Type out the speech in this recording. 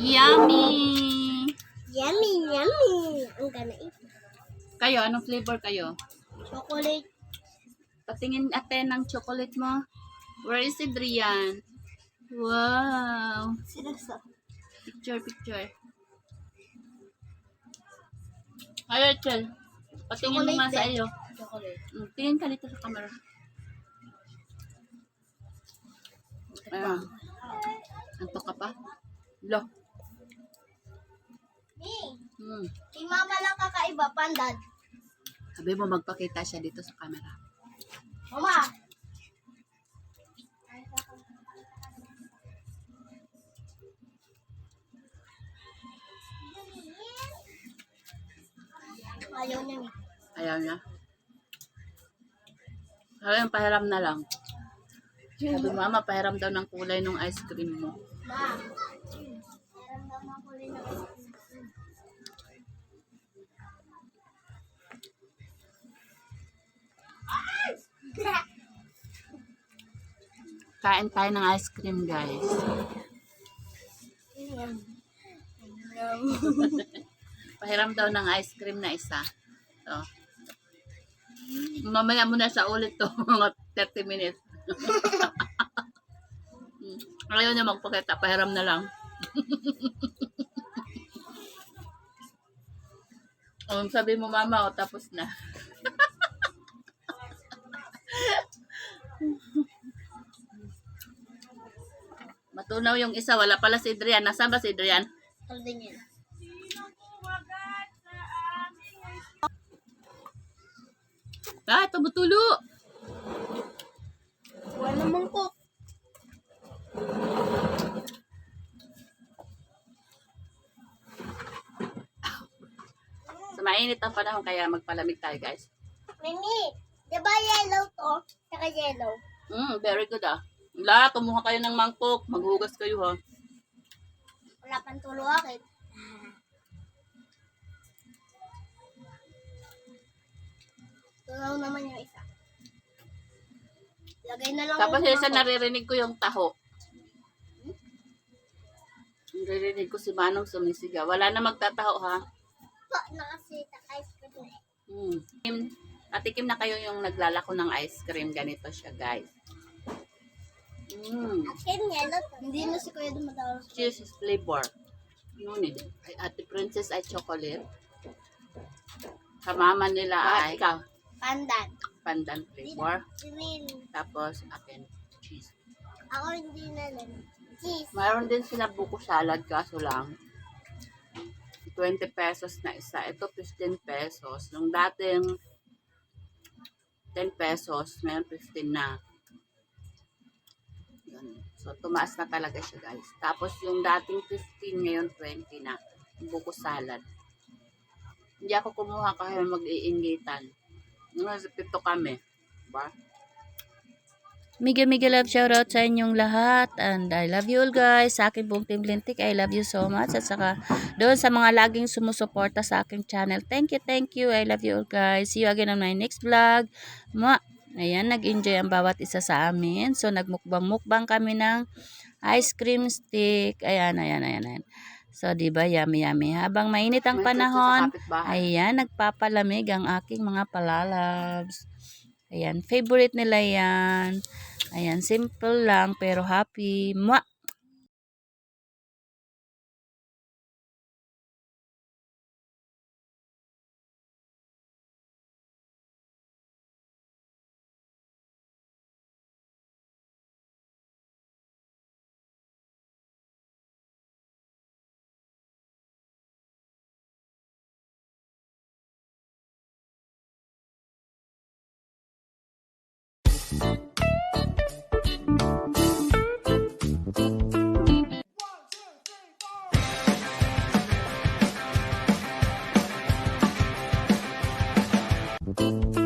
Yummy! Yummy, yummy. Ang gana ito. Kayo, anong flavor kayo? Chocolate. Patingin ate ng chocolate mo. Where is Adrian? Wow! Seryoso. Picture, picture. Ayo, Chel. Patingin mo nga sa iyo. Chocolate. Tingin ka dito sa camera. Ayan. Antok ka pa? Lo. Si mama lang kakaiba, pandan. Sabi mo magpakita siya dito sa camera. Mama! Ayaw niya. Ayaw niya. Ayaw, pahiram na lang. Sabi mo, mama, pahiram daw ng kulay ng ice cream mo. Ma! Meron naman ko rin na Kain tayo ng ice cream, guys. Pahiram daw ng ice cream na isa. So, mamaya mo na sa ulit to, mga 30 minutes. Ayaw niya magpakita, pahiram na lang. Sabi mo, mama, o tapos na. Matunaw yung isa, wala pala si Adrian. Nasaan ba si Adrian? Holding yan. Tumutulo. Wala naman ko. So, mainit ang panahon, kaya magpalamig tayo, guys. Mimi, di ba yellow to? Saka yellow. Very good, ah. Wala, kumuha kayo ng mangkok. Maghugas kayo, ha. Wala pang tulo akit. Tunaw naman yung isa. Lagay na lang Tapos yung isa mangkok. naririnig ko yung taho. Naririnig ko si Manong sumisigaw. Wala na magtataho, ha. Po, nakasita ice cream na eh. Atikim na kayo yung naglalako ng ice cream. Ganito siya, guys. Akin yellow to. Hindi na si Kuya dumatawag. Cheese is flavor. Ngunit, ay Ate Princess ay chocolate. Sa mama nila ay Pandan. pandan flavor. Green. Tapos, akin, cheese. Ako hindi na lang. Cheese. Mayroon din sila buko salad, kaso lang 20 pesos na isa. Ito 15 pesos. Nung dating 10 pesos, ngayon 15 na. Yun. So, tumaas na talaga siya, guys. Tapos, yung dating 15, ngayon 20 na. Buko salad. Hindi ako kumuha kasi mag-iingitan. Nasa 7 kami. Diba? Mega love shoutout sa inyong lahat, and I love you all guys. Sa akin pong Team Lintik, I love you so much. At saka doon sa mga laging sumusuporta sa aking channel, thank you, I love you all guys. See you again on my next vlog. Ayan, nag-enjoy ang bawat isa sa amin. So nagmukbang kami ng ice cream stick. Ayan. So diba, yummy. Habang mainit ang panahon, ayan, nagpapalamig ang aking mga palalabs. Ayan, favorite nila yan. Ayan, simple lang pero happy. Mwah! Bye.